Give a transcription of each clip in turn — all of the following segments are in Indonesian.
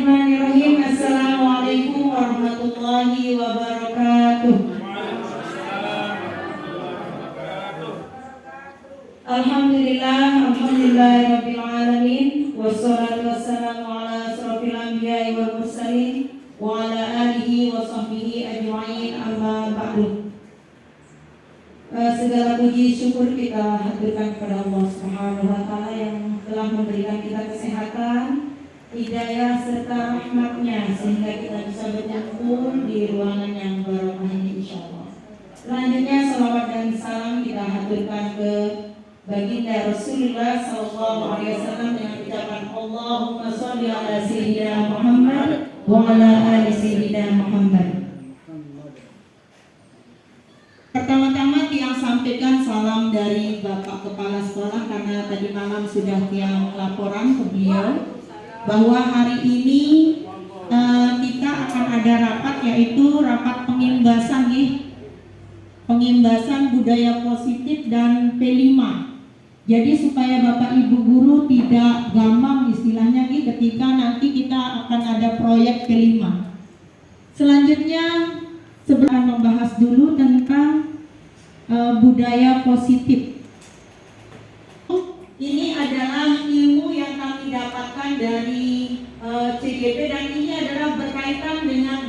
Bismillahirrahmanirrahim. Assalamualaikum warahmatullahi wabarakatuh. Alhamdulillahirabbil alamin. Wassalatu wassalamu ala asrofil anbiya'i wal mursalin wa ala alihi wa sahbihi ajma'in, amma ba'du. Segala puji syukur kita haturkan kepada Allah Subhanahu wa taala yang telah memberikan kita kesehatan, hidayah serta rahmatnya sehingga kita bisa berkumpul di ruangan yang barokah ini insyaallah. Selanjutnya salawat dan salam kita haturkan ke baginda Rasulullah sallallahu alaihi wasallam dengan ucapan Allahumma sholli ala sayyidina Muhammad wa ala ali sayyidina Muhammad. Pertama-tama Tiang sampaikan salam dari Bapak Kepala Sekolah karena tadi malam sudah Tiang laporan ke beliau bahwa hari ini kita akan ada rapat, yaitu rapat pengimbasan budaya positif dan P5. Jadi supaya Bapak Ibu guru tidak gampang istilahnya ketika nanti kita akan ada proyek P5. Selanjutnya sebelum membahas dulu tentang budaya positif. Ini adalah ilmu yang kami dapatkan dari CGP dan ini adalah berkaitan dengan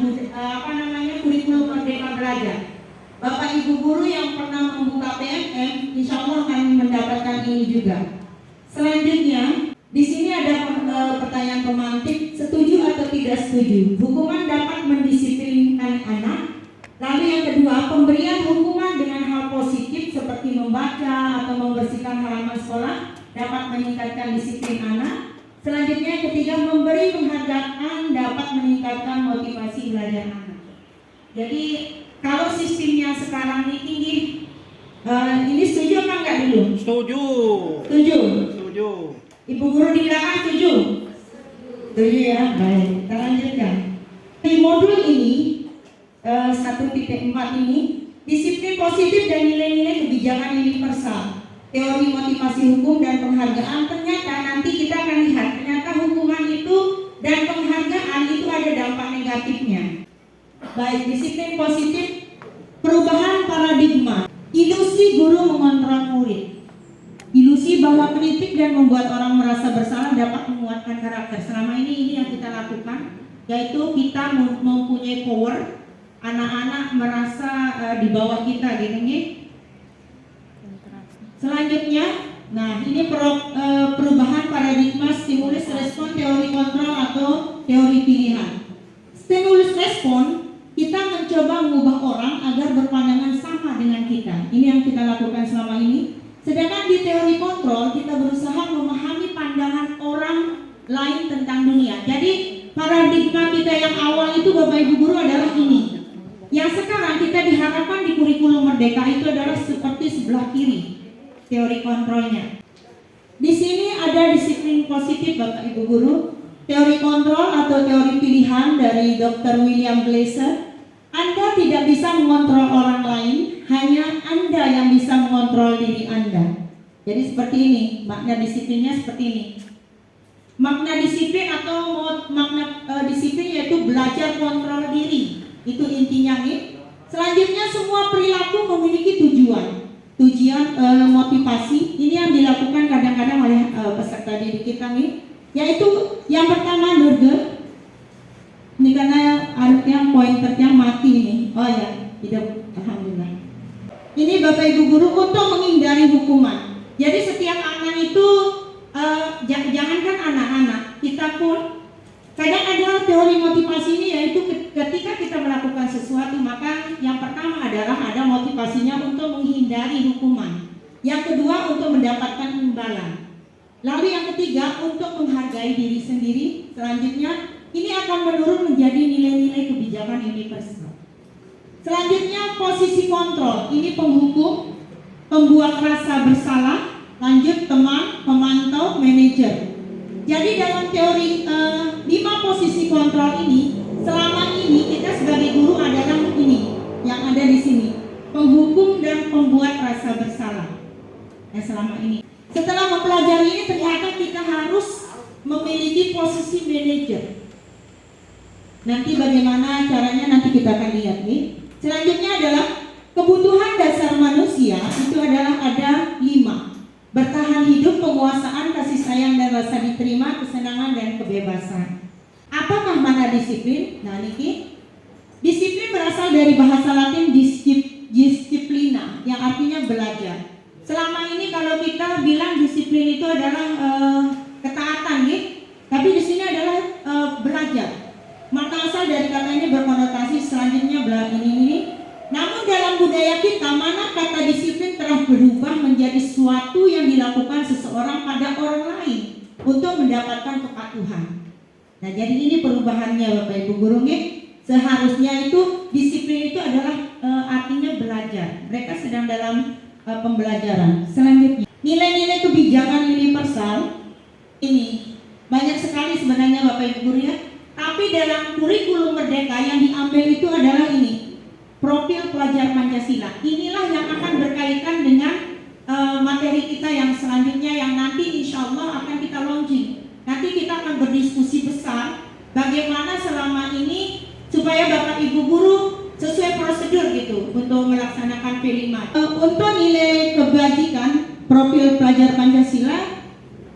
kurikulum Merdeka Belajar. Bapak Ibu guru yang pernah membuka PMM, insya Allah akan mendapatkan ini juga. Selanjutnya, di sini ada pertanyaan pemantik, setuju atau tidak setuju? Hukuman dapat mendisiplinkan anak. Lalu yang kedua, pemberian hukuman dengan hal positif seperti membaca atau membersihkan halaman sekolah dapat meningkatkan disiplin anak. Selanjutnya yang ketiga, memberi penghargaan dapat meningkatkan motivasi belajar anak. Jadi kalau sistemnya sekarang ini tinggi, ini setuju apa enggak dulu? Setuju. Setuju. Setuju. Ibu guru di belakang setuju? Setuju ya, baik. Kita lanjutkan. Di modul ini 1.4 ini, disiplin positif dan nilai-nilai kebijakan universal, teori motivasi hukum dan penghargaan. Ternyata nanti kita akan lihat, ternyata hukuman itu dan penghargaan itu ada dampak negatifnya. Baik, disiplin positif, perubahan paradigma, ilusi guru mengontrol murid. Ilusi bahwa kritik dan membuat orang merasa bersalah dapat menguatkan karakter. Selama ini yang kita lakukan, yaitu kita mempunyai power. Anak-anak merasa di bawah kita gitu nih. Selanjutnya, nah ini perubahan paradigma stimulus respon teori kontrol atau teori pilihan. Stimulus respon, kita mencoba mengubah orang agar berpandangan sama dengan kita. Ini yang kita lakukan selama ini. Sedangkan di teori kontrol kita berusaha memahami pandangan orang lain tentang dunia. Jadi paradigma kita yang awal itu Bapak Ibu guru adalah ini. Yang sekarang kita diharapkan di kurikulum Merdeka itu adalah seperti sebelah kiri teori kontrolnya. Di sini ada disiplin positif Bapak Ibu guru, teori kontrol atau teori pilihan dari Dr. William Glasser. Anda tidak bisa mengontrol orang lain, hanya Anda yang bisa mengontrol diri Anda. Jadi seperti ini, makna disiplinnya seperti ini. Makna disiplin atau makna disiplin yaitu belajar kontrol diri. Itu intinya nih. Selanjutnya semua perilaku memiliki tujuan motivasi. Ini yang dilakukan kadang-kadang oleh peserta didik kita nih. Yaitu yang pertama Nurge. Ini karena artinya pointernya mati nih. Oh ya, hidup alhamdulillah. Ini Bapak Ibu guru untuk menghindari hukuman. Jadi setiap anak itu jangankan anak-anak, kita pun kadang ada teori motivasi ini, yaitu ketika kita melakukan sesuatu maka yang pertama adalah ada motivasinya untuk menghindari hukuman. Yang kedua untuk mendapatkan imbalan. Lalu yang ketiga untuk menghargai diri sendiri. Selanjutnya ini akan menurun menjadi nilai-nilai kebijakan universal. Selanjutnya posisi kontrol. Ini penghukum, pembuat rasa bersalah, lanjut teman, pemantau, manajer. Jadi dalam teori 5 posisi kontrol ini, selama ini kita sebagai guru adalah ini yang ada di sini, penghukum dan pembuat rasa bersalah. Selama ini, setelah mempelajari ini ternyata kita harus memiliki posisi manajer. Nanti bagaimana caranya nanti kita akan lihat nih. Selanjutnya adalah kebutuhan dasar manusia itu adalah ada 5. Bertahan hidup, penguasaan, kasih sayang dan rasa diterima, kesenangan dan kebebasan. Apakah mana disiplin? Nah niki, disiplin berasal dari bahasa Latin disciplina yang artinya belajar. Selama ini kalau kita bilang disiplin itu adalah ketaatan nih, tapi di sini adalah belajar. Maka asal dari kata ini berkonotasi selanjutnya belajar ini. Namun dalam budaya kita, mana kata disiplin telah berubah menjadi suatu yang dilakukan seseorang pada orang lain untuk mendapatkan kepatuhan. Nah, jadi ini perubahannya Bapak Ibu guru nih. Seharusnya itu disiplin itu adalah artinya belajar. Mereka sedang dalam pembelajaran. Selanjutnya, nilai-nilai kebijakan universal ini banyak sekali sebenarnya Bapak Ibu guru ya. Tapi dalam kurikulum Merdeka yang diambil itu adalah ini, profil pelajar Pancasila. Inilah yang akan berkaitan dengan materi kita yang selanjutnya yang nanti insya Allah akan kita launching. Nanti kita akan berdiskusi besar bagaimana selama ini supaya Bapak Ibu guru sesuai prosedur gitu untuk melaksanakan P5. Untuk nilai kebajikan profil pelajar Pancasila,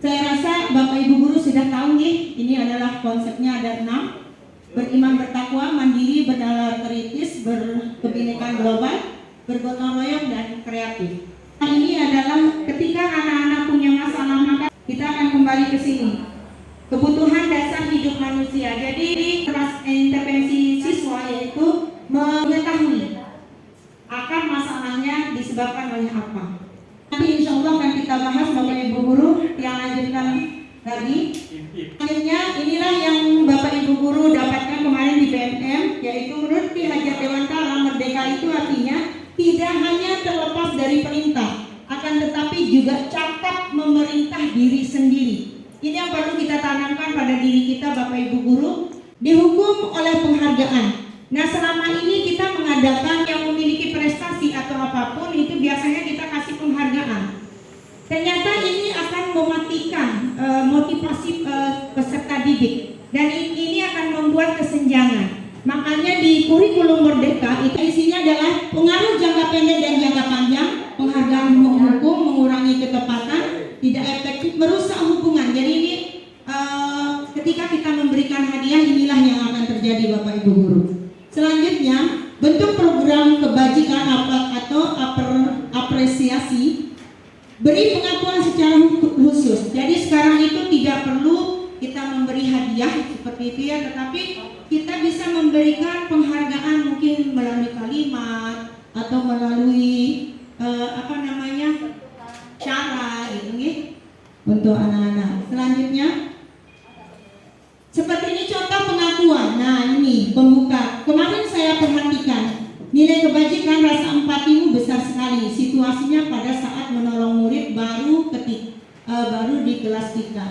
saya rasa Bapak Ibu guru sudah tahu nih, ini adalah konsepnya ada 6. Beriman bertakwa, mandiri, bernalar kritis, berkebinekaan global, bergotong royong dan kreatif. Nah, ini adalah ketika anak-anak punya masalah maka kita akan kembali ke sini. Kebutuhan dasar hidup manusia. Jadi intervensi siswa yaitu mengetahui akan masalahnya disebabkan oleh apa. Nanti insya Allah akan kita bahas Bapak Ibu guru yang lanjutkan lagi. Akhirnya inilah yang Bapak Ibu guru dapatkan kemarin di BMM, yaitu menurut Ki Hajat Dewantara, merdeka itu artinya tidak hanya terlepas dari perintah, akan tetapi juga cakap memerintah diri sendiri. Ini yang perlu kita tanamkan pada diri kita Bapak Ibu guru. Dihukum oleh penghargaan. Nah selama ini kita mengadakan yang memiliki prestasi atau apapun itu biasanya kita kasih penghargaan. Ternyata ini akan mematikan motivasi peserta didik dan ini akan membuat kesenjangan. Makanya di kurikulum Merdeka itu isinya adalah pengaruh jangka pendek dan jangka panjang, penghargaan menghukum, mengurangi ketepatan, tidak efektif, merusak hubungan. Jadi ini ketika kita memberikan hadiah inilah yang akan terjadi Bapak Ibu guru. Selanjutnya bentuk program kebajikan atau apresiasi. Beri pengakuan secara khusus. Jadi sekarang itu tidak perlu kita memberi hadiah seperti itu ya, tetapi kita bisa memberikan penghargaan mungkin melalui kalimat atau melalui cara gitu nih untuk anak-anak. Selanjutnya seperti ini contoh pengakuan. Nah ini pembuka. Kemarin saya perhatikan nilai kebajikan rasa empatimu besar sekali. Situasinya pada saat menolong murid baru di kelas kita.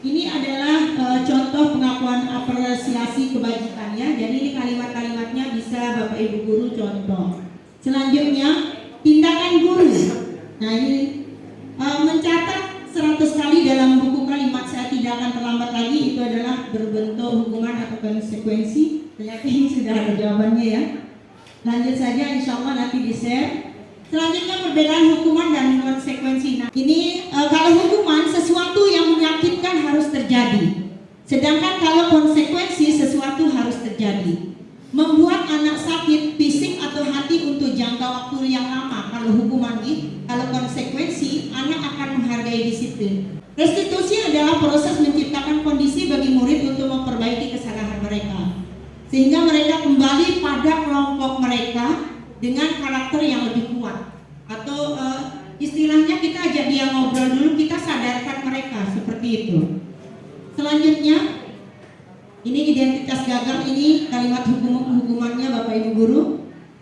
Ini adalah contoh pengakuan apresiasi kebajikan ya. Jadi ini kalimat-kalimatnya bisa Bapak Ibu guru contoh. Selanjutnya tindakan guru. Nah ini mencatat 100 kali dalam buku kalimat saya tidak akan terlambat lagi itu adalah berbentuk hukuman atau konsekuensi. Ternyata ini sudah ada jawabannya ya. Lanjut saja insya Allah nanti di-share. Selanjutnya perbedaan hukuman dan konsekuensi. Nah, ini kalau hukuman sesuatu yang menyakitkan harus terjadi. Sedangkan kalau konsekuensi sesuatu harus terjadi. Membuat anak sakit fisik atau hati untuk jangka waktu yang lama. Kalau hukuman ini, kalau konsekuensi anak akan menghargai disiplin. Restitusi adalah proses menciptakan kondisi bagi murid untuk memperbaiki kesalahan mereka. Sehingga mereka kembali pada kelompok mereka dengan karakter yang lebih kuat. Atau istilahnya kita ajak dia ngobrol dulu, kita sadarkan mereka seperti itu. Selanjutnya, ini identitas gagal, ini kalimat hukumannya Bapak Ibu guru.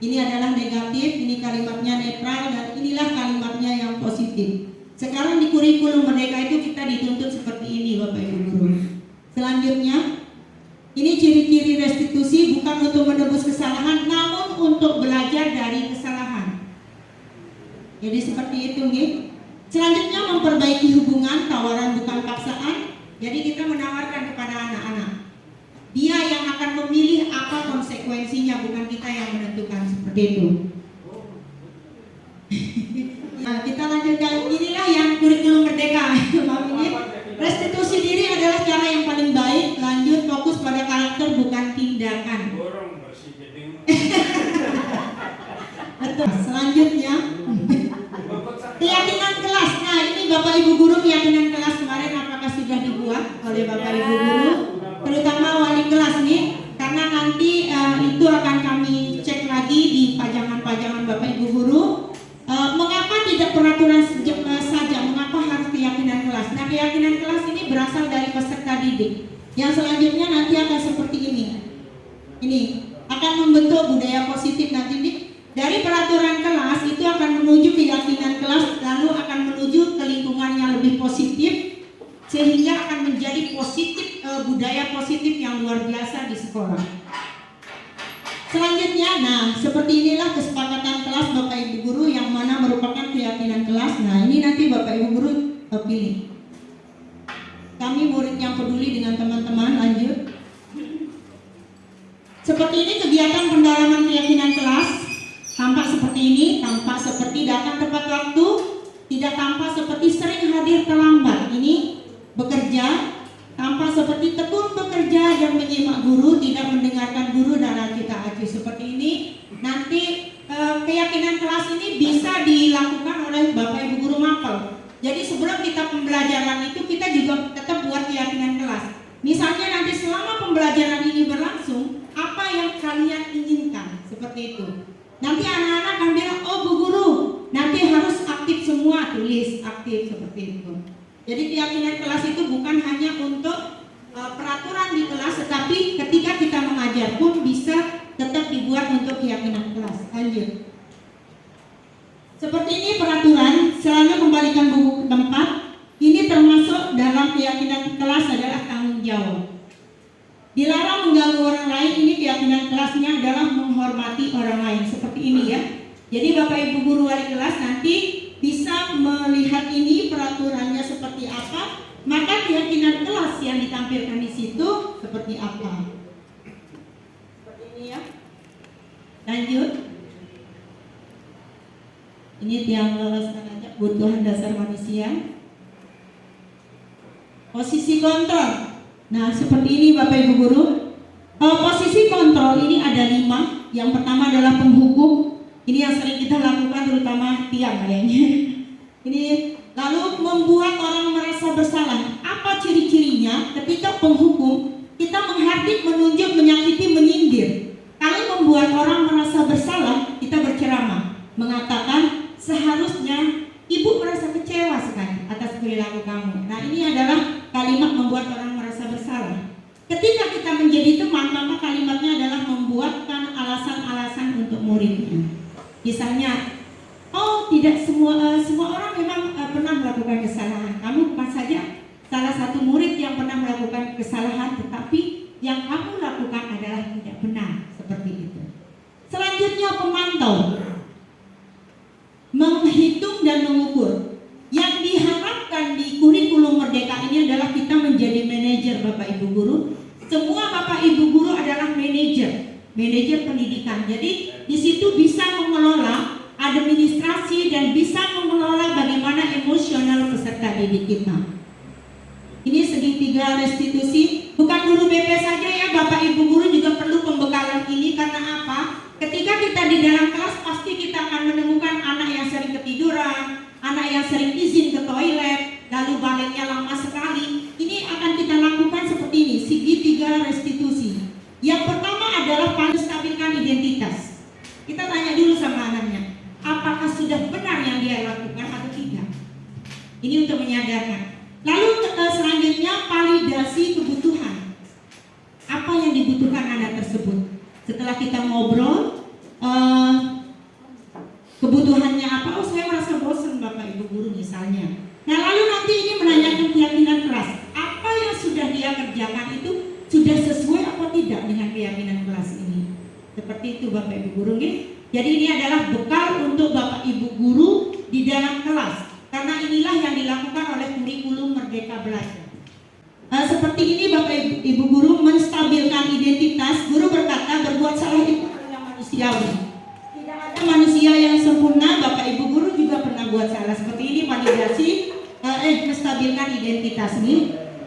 Ini adalah negatif, ini kalimatnya netral, dan inilah kalimatnya yang positif. Sekarang di kurikulum Merdeka itu kita dituntut seperti ini Bapak Ibu guru. Selanjutnya, ini ciri-ciri restitusi bukan untuk menebus kesalahan, namun untuk belajar dari kesalahan. Jadi seperti itu nih. Selanjutnya memperbaiki hubungan, tawaran bukan paksaan. Jadi kita menawarkan kepada anak-anak. Dia yang akan memilih apa konsekuensinya, bukan kita yang menentukan seperti itu. Nah, kita lanjutkan. Inilah yang kurikulum merdeka. Ini restitusi diri adalah cara yang paling baik. Lanjut, fokus pada karakter bukan tindakan. Betul. Selanjutnya keyakinan kelas. Nah, ini Bapak Ibu guru, keyakinan kelas kemarin apakah sudah dibuat oleh Bapak Ibu guru, terutama wali kelas nih, karena nanti itu akan kami cek lagi di pajangan-pajangan Bapak Ibu guru. Mengapa tidak peraturan saja? Mengapa harus keyakinan kelas? Nah, keyakinan kelas ini berasal dari peserta didik. Yang selanjutnya nanti akan seperti ini. Ini akan membentuk budaya positif nanti nih. Dari peraturan kelas itu akan menuju keyakinan kelas, lalu akan menuju ke lingkungan yang lebih positif, sehingga akan menjadi positif, budaya positif yang luar biasa di sekolah. Selanjutnya, nah seperti inilah kesepakatan kelas Bapak Ibu guru yang mana merupakan keyakinan kelas. Nah, ini nanti Bapak Ibu guru pilih. Kami murid yang peduli dengan teman-teman. Lanjut. Seperti ini kegiatan pendalaman keyakinan kelas. Tampak seperti ini, tampak seperti datang tepat waktu, tidak tampak seperti sering hadir terlambat. Ini bekerja, tampak seperti tekun bekerja dan menyimak guru, tidak mendengarkan guru dan kita acuh. Seperti ini. Nanti keyakinan kelas ini bisa dilakukan oleh Bapak Ibu guru mapel. Jadi sebelum kita pembelajaran itu kita juga tetap buat keyakinan kelas. Misalnya nanti selama pembelajaran ini berlangsung, apa yang kalian inginkan? Seperti itu. Nanti anak-anak akan bilang, oh Bu Guru, nanti harus aktif semua, tulis aktif seperti itu. Jadi keyakinan kelas itu bukan hanya untuk peraturan di kelas, tetapi ketika kita mengajar pun bisa tetap dibuat untuk keyakinan kelas. Lanjut. Seperti ini peraturan, selalu kembalikan buku ke tempat. Ini termasuk dalam keyakinan kelas adalah tanggung jawab. Dilarang mengganggu orang lain, ini keyakinan kelasnya adalah menghormati orang lain. Seperti ini ya. Jadi Bapak Ibu guru wali kelas nanti bisa melihat ini peraturannya seperti apa, maka keyakinan kelas yang ditampilkan di situ seperti apa. Seperti ini ya. Lanjut. Ini tiang lolos kebutuhan dasar manusia. Posisi kontrol. Nah, seperti ini Bapak Ibu guru. Posisi kontrol ini ada 5. Yang pertama adalah penghukum. Ini yang sering kita lakukan terutama tiang kayaknya. Ini lalu membuat orang merasa bersalah. Apa ciri-cirinya? Ketika penghukum, kita menghardik, menunjuk, menyakiti, menyindir. Kalau membuat orang merasa bersalah, kita berceramah, mengatakan seharusnya ibu merasa kecewa sekali atas perilaku kamu. Nah, ini adalah kalimat membuat orang merasa bersalah. Ketika kita menjadi teman, maka kalimatnya adalah membuatkan alasan-alasan untuk muridnya. Misalnya, oh tidak semua orang memang pernah melakukan kesalahan. Kamu bukan saja salah satu murid yang pernah melakukan kesalahan, tetapi yang kamu lakukan adalah tidak benar. Seperti itu. Selanjutnya pemantau, menghitung dan mengukur. Yang diharapkan di kurikulum merdeka ini adalah kita menjadi manajer Bapak Ibu guru. Semua Bapak Ibu guru adalah manajer pendidikan. Jadi di situ bisa mengelola administrasi dan bisa mengelola bagaimana emosional peserta didik kita. Ini segitiga restitusi. Bukan guru BP saja ya, Bapak Ibu guru juga perlu pembekalan ini. Karena apa? Ketika kita di dalam kelas pasti kita akan menemukan anak yang sering ketiduran, anak yang sering izin ke toilet, lalu baliknya lama sekali. Ini akan kita lakukan seperti ini, segitiga restitusi. Yang pertama adalah menstabilkan identitas. Kita tanya dulu sama anaknya, apakah sudah benar yang dia lakukan atau tidak. Ini untuk menyadarkan. Lalu selanjutnya validasi kebutuhan. Apa yang dibutuhkan anak tersebut? Setelah kita ngobrol, kebutuhannya apa? Oh, saya merasa bosan Bapak Ibu guru misalnya. Nah, lalu nanti ini menanyakan keyakinan kelas. Apa yang sudah dia kerjakan itu sudah sesuai apa tidak dengan keyakinan kelas ini? Seperti itu Bapak Ibu guru nih. Jadi ini adalah bekal untuk Bapak Ibu guru di dalam kelas. Karena inilah yang dilakukan oleh kurikulum Merdeka Belajar. Seperti ini Bapak Ibu guru, menstabilkan identitas. Guru berkata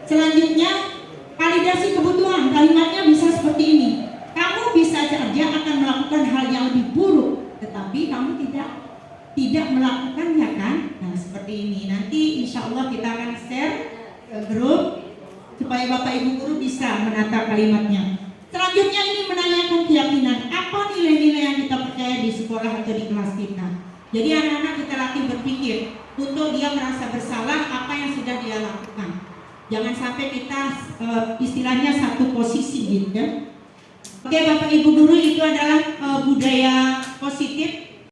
Selanjutnya, validasi kebutuhan. Kalimatnya bisa seperti ini. Kamu bisa saja akan melakukan hal yang lebih buruk, tetapi kamu tidak melakukannya kan? Nah, seperti ini. Nanti insya Allah kita akan share ke grup supaya Bapak Ibu guru bisa menata kalimatnya. Selanjutnya ini menanyakan keyakinan. Apa nilai-nilai yang kita percaya di sekolah atau di kelas kita? Jadi anak-anak kita latih berpikir untuk dia merasa bersalah apa yang sudah dia lakukan. Jangan sampai kita istilahnya satu posisi gitu kan. Oke Bapak Ibu guru, itu adalah budaya positif